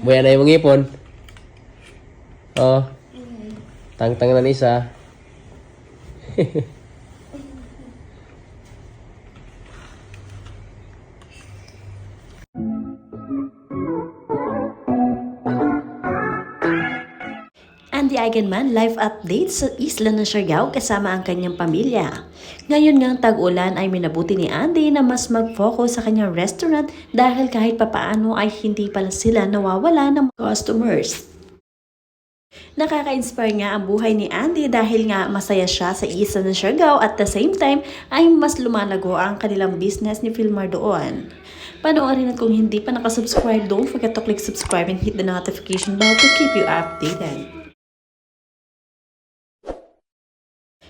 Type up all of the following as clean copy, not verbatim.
Buya na yung ngipon. Oh. Tangtang na isa. Andy Eigenman live update sa isla ng Siargao kasama ang kanyang pamilya. Ngayon ngang tag-ulan ay minabuti ni Andy na mas mag-focus sa kanyang restaurant dahil kahit papaano ay hindi pala sila nawawala ng customers. Nakaka-inspire nga ang buhay ni Andy dahil nga masaya siya sa isla ng Siargao at the same time ay mas lumalago ang kanilang business ni Philmar doon. Panoorin at kung hindi pa nakasubscribe, don't forget to click subscribe and hit the notification bell to keep you updated.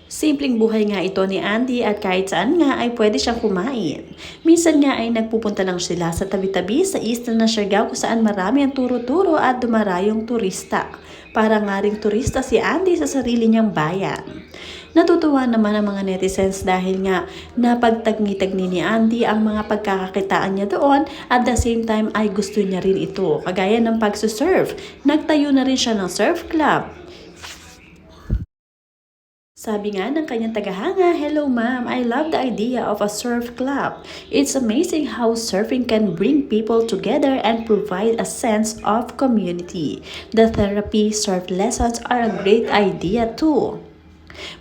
Simpleng buhay nga ito ni Andy at kahit saan nga ay pwede siyang kumain. Minsan nga ay nagpupunta lang sila sa tabi-tabi sa isla ng Siargao kung saan marami ang turo-turo at dumarayong turista. Para nga ring turista si Andy sa sarili niyang bayan. Natutuwa naman ang mga netizens dahil nga napagtagni-tagni ni Andy ang mga pagkakakitaan niya doon at the same time ay gusto niya rin ito. Kagaya ng pagsusurf, nagtayo na rin siya ng surf club. Sabi nga ng kanyang tagahanga, "Hello ma'am, I love the idea of a surf club. It's amazing how surfing can bring people together and provide a sense of community. The therapy surf lessons are a great idea too."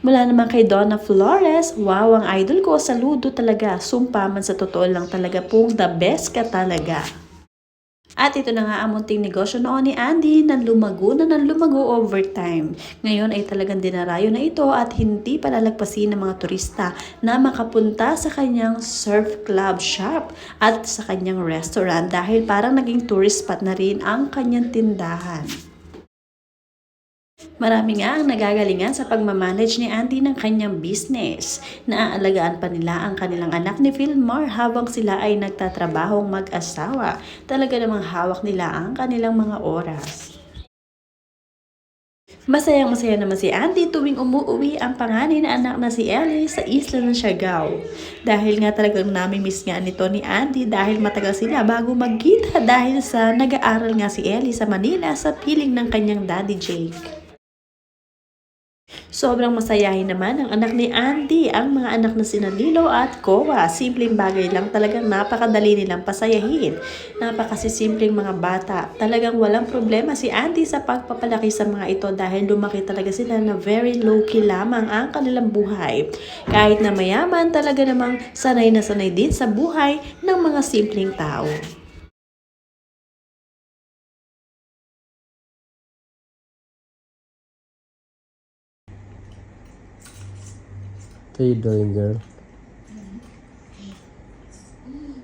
Mula naman kay Donna Flores, "Wow, ang idol ko, saludo talaga. Sumpa man sa totoo lang talaga pong the best ka talaga." At ito na nga ang munting negosyo noon ni Andy na lumago over time. Ngayon ay talagang dinarayo na ito at hindi palalagpasin ng mga turista na makapunta sa kanyang surf club shop at sa kanyang restaurant dahil parang naging tourist spot na rin ang kanyang tindahan. Marami nga ang nagagalingan sa pagmamanage ni Andy ng kanyang business. Naaalagaan pa nila ang kanilang anak ni Philmar habang sila ay nagtatrabahong mag-asawa. Talaga namang hawak nila ang kanilang mga oras. Masayang-masaya naman si Andy tuwing umuwi ang panganay na anak na si Ellie sa isla ng Siargao. Dahil nga talagang nami-miss nga nito ni Andy dahil matagal sila bago magkita dahil sa nag-aaral nga si Ellie sa Manila sa piling ng kanyang daddy Jake. Sobrang masayahin naman ang anak ni Andy, ang mga anak na sina Lilo at Kowa. Simpleng bagay lang, talagang napakadali nilang pasayahin. Napakasisimpleng mga bata. Talagang walang problema si Andy sa pagpapalaki sa mga ito dahil lumaki talaga sila na very low-key lamang ang kanilang buhay. Kahit na mayaman, talaga namang sanay na sanay din sa buhay ng mga simpleng tao. What are you doing, girl?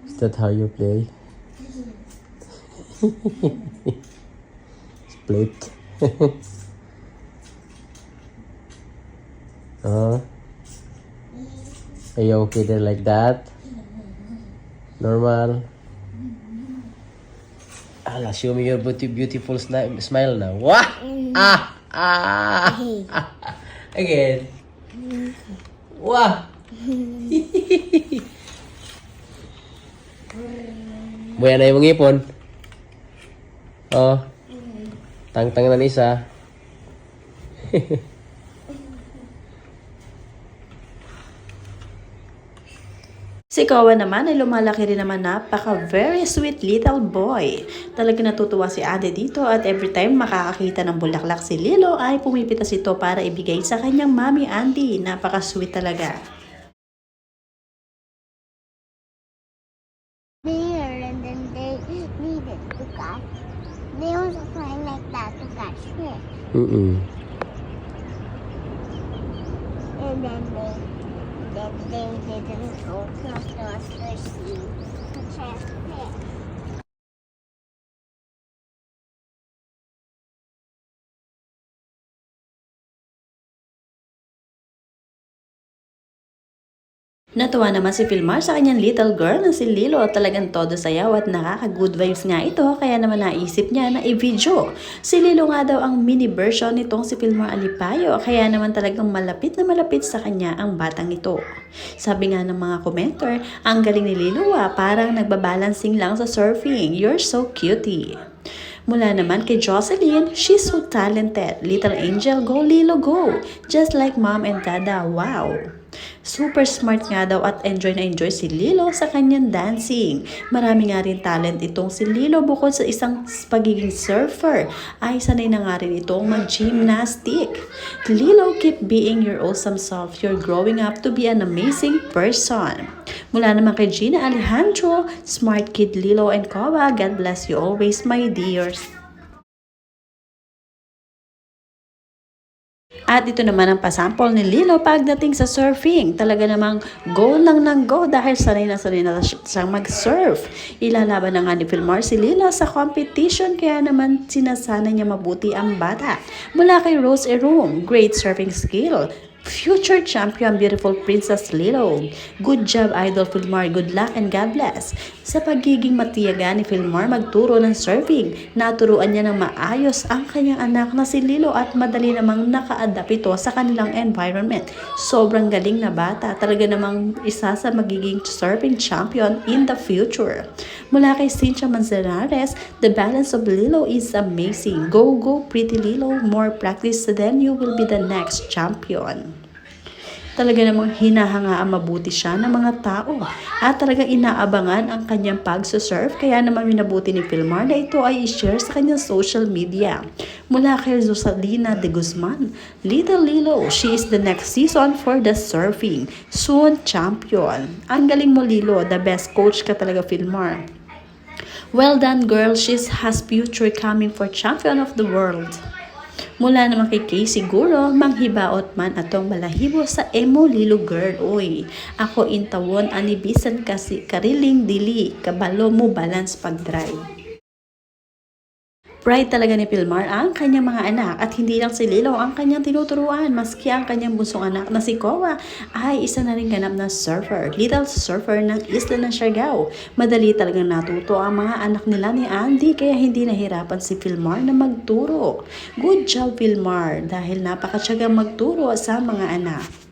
Is that how you play? Split. Are you okay there like that? Normal? Allah, show me your beautiful smile now. Wah! Again. Wah! Buya na yung ngipon. Oh. Tangtang na isa. Si Kowa naman ay lumalaki rin naman very sweet little boy. Talaga natutuwa si Ade dito at every time makakakita ng bulaklak si Lilo ay pumipitas ito para ibigay sa kanyang mami Andy. Napaka-sweet talaga. There and then they needed to catch. They also trying like that to catch fish. And then they didn't go close to us to see to catch fish. Natuwa naman si Philmar sa kanyang little girl na si Lilo at talagang todo sayaw at nakaka-good vibes nga ito kaya naman naisip niya na i-video. Si Lilo nga daw ang mini version nitong si Philmar Alipayo kaya naman talagang malapit na malapit sa kanya ang batang ito. Sabi nga ng mga commenter, ang galing ni Lilo parang nagbabalancing lang sa surfing. You're so cutie. Mula naman kay Jocelyn, she's so talented. Little angel, go Lilo, go! Just like mom and dada, wow! Super smart nga daw at enjoy na enjoy si Lilo sa kanyang dancing. Marami nga rin talent itong si Lilo bukod sa isang pagiging surfer. Ay sanay na nga rin itong mag-gymnastic. Lilo, keep being your awesome self. You're growing up to be an amazing person. Mula naman kay Gina Alejandro, smart kid Lilo and Kowa, God bless you always my dears. At ito naman ang pasample ni Lilo pagdating sa surfing. Talaga namang go lang ng go dahil sanay na siyang mag-surf. Ilalaban na nga ni Filmar si Lilo sa competition kaya naman sinasanay niya mabuti ang bata. Mula kay Rose Erum, great surfing skill. Future champion, beautiful Princess Lilo. Good job, Idol Filmar. Good luck and God bless. Sa pagiging matiyaga ni Filmar magturo ng surfing, naturuan niya ng maayos ang kanyang anak na si Lilo at madali namang naka-adapt ito sa kanilang environment. Sobrang galing na bata. Talaga namang isa sa magiging surfing champion in the future. Mula kay Cynthia Manzanares, the balance of Lilo is amazing. Go, go, pretty Lilo. More practice then you will be the next champion. Talaga namang hinahangaan mabuti siya ng mga tao at talagang inaabangan ang kanyang pagsusurf kaya naman minabuti ni Filmar na ito ay i-share sa kanyang social media. Mula kay Rosalina de Guzman, Little Lilo, she is the next season for the surfing. Soon champion. Ang galing mo Lilo, the best coach ka talaga Filmar. Well done girl, she has future coming for champion of the world. Mula naman kay Kay siguro, manghibaot man atong balahibo sa emo Lilo girl. Oy, ako intawon anibisan kasi kariling dili, kabalo mo balance pag-drive. Pride talaga ni Filmar ang kanyang mga anak at hindi lang si Lilo ang kanyang tinuturuan maski ang kanyang bunsong anak na si Kowa ay isa na rin ganap na surfer, little surfer ng isla ng Siargao. Madali talagang natuto ang mga anak nila ni Andy kaya hindi nahirapan si Filmar na magturo. Good job Filmar dahil napakatyagang magturo sa mga anak.